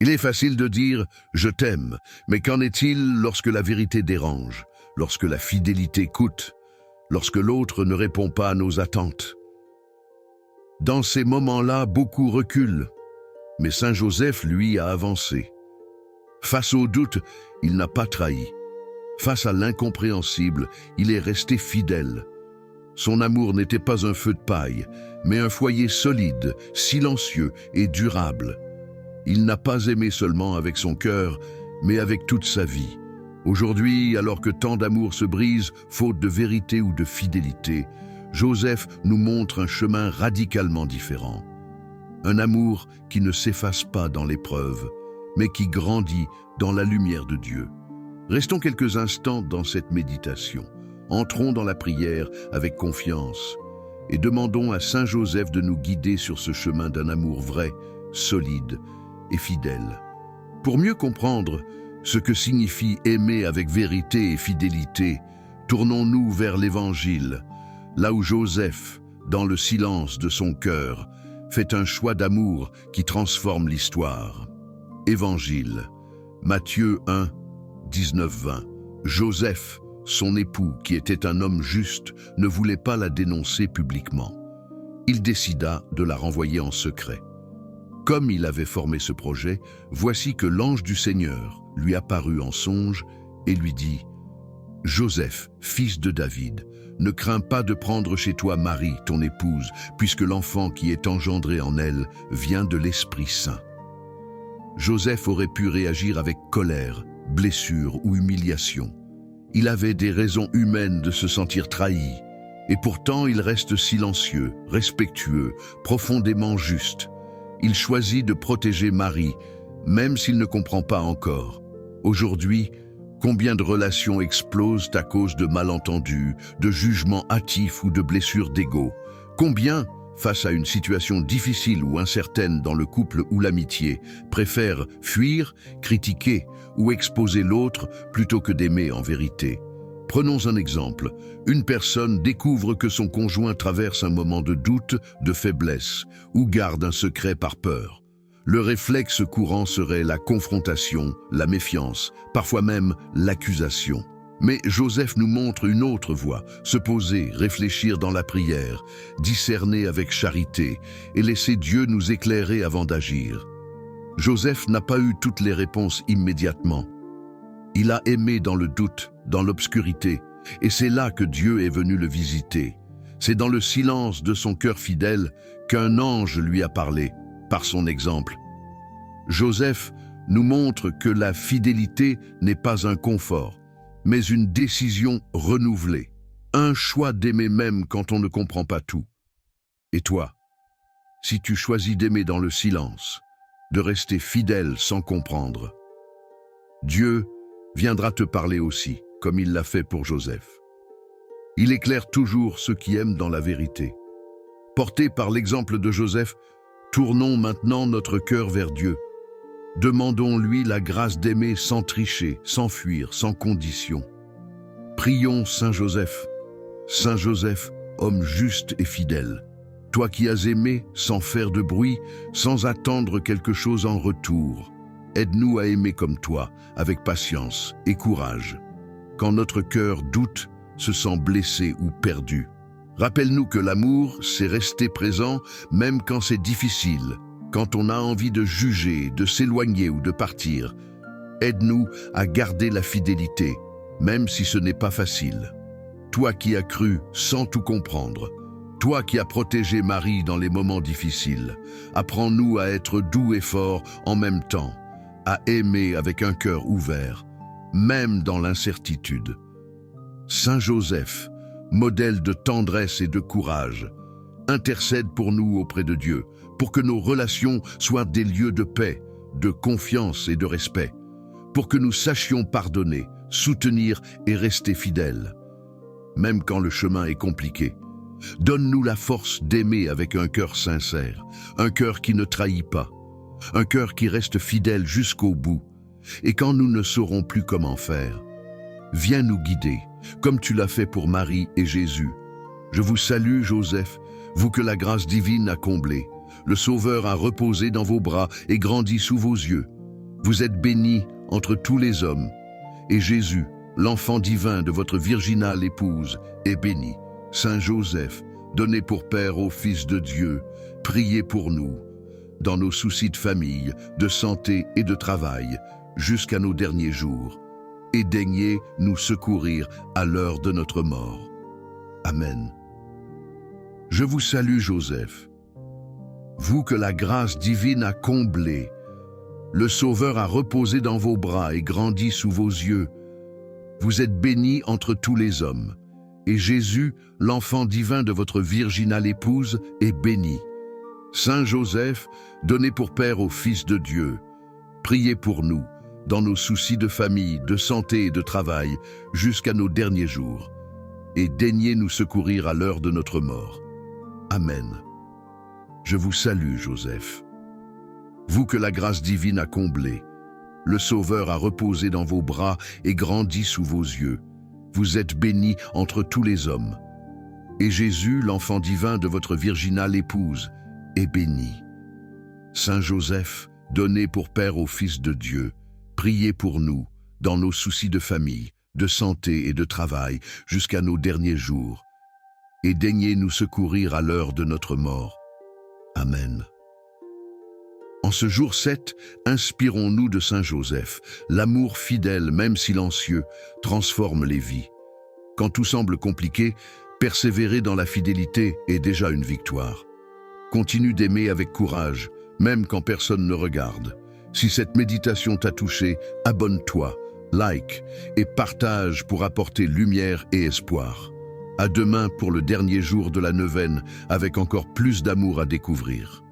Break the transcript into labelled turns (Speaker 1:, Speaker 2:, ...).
Speaker 1: Il est facile de dire « je t'aime », mais qu'en est-il lorsque la vérité dérange, lorsque la fidélité coûte, lorsque l'autre ne répond pas à nos attentes? Dans ces moments-là, beaucoup reculent, mais Saint Joseph, lui, a avancé. Face au doute, il n'a pas trahi. Face à l'incompréhensible, il est resté fidèle. Son amour n'était pas un feu de paille, mais un foyer solide, silencieux et durable. Il n'a pas aimé seulement avec son cœur, mais avec toute sa vie. Aujourd'hui, alors que tant d'amour se brise, faute de vérité ou de fidélité, Joseph nous montre un chemin radicalement différent. Un amour qui ne s'efface pas dans l'épreuve, mais qui grandit dans la lumière de Dieu. Restons quelques instants dans cette méditation. Entrons dans la prière avec confiance et demandons à Saint Joseph de nous guider sur ce chemin d'un amour vrai, solide et fidèle. Pour mieux comprendre ce que signifie aimer avec vérité et fidélité, tournons-nous vers l'Évangile, là où Joseph, dans le silence de son cœur, fait un choix d'amour qui transforme l'histoire. Évangile, Matthieu 1, 19-20. Joseph, son époux, qui était un homme juste, ne voulait pas la dénoncer publiquement. Il décida de la renvoyer en secret. Comme il avait formé ce projet, voici que l'ange du Seigneur lui apparut en songe et lui dit « Joseph, fils de David, ne crains pas de prendre chez toi Marie, ton épouse, puisque l'enfant qui est engendré en elle vient de l'Esprit Saint. » Joseph aurait pu réagir avec colère, blessure ou humiliation. Il avait des raisons humaines de se sentir trahi, et pourtant il reste silencieux, respectueux, profondément juste. Il choisit de protéger Marie, même s'il ne comprend pas encore. Aujourd'hui, combien de relations explosent à cause de malentendus, de jugements hâtifs ou de blessures d'ego? Combien, face à une situation difficile ou incertaine dans le couple ou l'amitié, préfèrent fuir, critiquer ou exposer l'autre plutôt que d'aimer en vérité? Prenons un exemple. Une personne découvre que son conjoint traverse un moment de doute, de faiblesse, ou garde un secret par peur. Le réflexe courant serait la confrontation, la méfiance, parfois même l'accusation. Mais Joseph nous montre une autre voie, se poser, réfléchir dans la prière, discerner avec charité et laisser Dieu nous éclairer avant d'agir. Joseph n'a pas eu toutes les réponses immédiatement. Il a aimé dans le doute, dans l'obscurité, et c'est là que Dieu est venu le visiter. C'est dans le silence de son cœur fidèle qu'un ange lui a parlé, par son exemple. Joseph nous montre que la fidélité n'est pas un confort, mais une décision renouvelée, un choix d'aimer même quand on ne comprend pas tout. Et toi, si tu choisis d'aimer dans le silence, de rester fidèle sans comprendre, Dieu viendra te parler aussi, comme il l'a fait pour Joseph. Il éclaire toujours ceux qui aiment dans la vérité. Portés par l'exemple de Joseph, tournons maintenant notre cœur vers Dieu. Demandons-lui la grâce d'aimer sans tricher, sans fuir, sans condition. Prions Saint Joseph. Saint Joseph, homme juste et fidèle, toi qui as aimé sans faire de bruit, sans attendre quelque chose en retour, aide-nous à aimer comme toi, avec patience et courage. Quand notre cœur doute, se sent blessé ou perdu, rappelle-nous que l'amour, c'est rester présent même quand c'est difficile, quand on a envie de juger, de s'éloigner ou de partir. Aide-nous à garder la fidélité, même si ce n'est pas facile. Toi qui as cru sans tout comprendre, toi qui as protégé Marie dans les moments difficiles, apprends-nous à être doux et forts en même temps, à aimer avec un cœur ouvert, même dans l'incertitude. Saint Joseph, modèle de tendresse et de courage, intercède pour nous auprès de Dieu, pour que nos relations soient des lieux de paix, de confiance et de respect, pour que nous sachions pardonner, soutenir et rester fidèles. Même quand le chemin est compliqué, donne-nous la force d'aimer avec un cœur sincère, un cœur qui ne trahit pas, un cœur qui reste fidèle jusqu'au bout. Et quand nous ne saurons plus comment faire, viens nous guider, comme tu l'as fait pour Marie et Jésus. Je vous salue, Joseph, vous que la grâce divine a comblé. Le Sauveur a reposé dans vos bras et grandi sous vos yeux. Vous êtes bénie entre tous les hommes, et Jésus, l'enfant divin de votre virginale épouse, est béni. Saint Joseph, donné pour Père au Fils de Dieu, priez pour nous, dans nos soucis de famille, de santé et de travail, jusqu'à nos derniers jours, et daignez nous secourir à l'heure de notre mort. Amen. Je vous salue, Joseph. Vous que la grâce divine a comblé, le Sauveur a reposé dans vos bras et grandi sous vos yeux. Vous êtes béni entre tous les hommes, et Jésus, l'enfant divin de votre virginale épouse, est béni. Saint Joseph, donné pour Père au Fils de Dieu, priez pour nous, dans nos soucis de famille, de santé et de travail, jusqu'à nos derniers jours, et daignez nous secourir à l'heure de notre mort. Amen. Je vous salue, Joseph. Vous que la grâce divine a comblé, le Sauveur a reposé dans vos bras et grandi sous vos yeux. Vous êtes béni entre tous les hommes. Et Jésus, l'enfant divin de votre virginale épouse, est béni. Saint Joseph, donné pour Père au Fils de Dieu, priez pour nous, dans nos soucis de famille, de santé et de travail, jusqu'à nos derniers jours, et daignez nous secourir à l'heure de notre mort. Amen. En ce jour 7, inspirons-nous de Saint Joseph. L'amour fidèle, même silencieux, transforme les vies. Quand tout semble compliqué, persévérer dans la fidélité est déjà une victoire. Continue d'aimer avec courage, même quand personne ne regarde. Si cette méditation t'a touché, abonne-toi, like et partage pour apporter lumière et espoir. À demain pour le dernier jour de la neuvaine, avec encore plus d'amour à découvrir.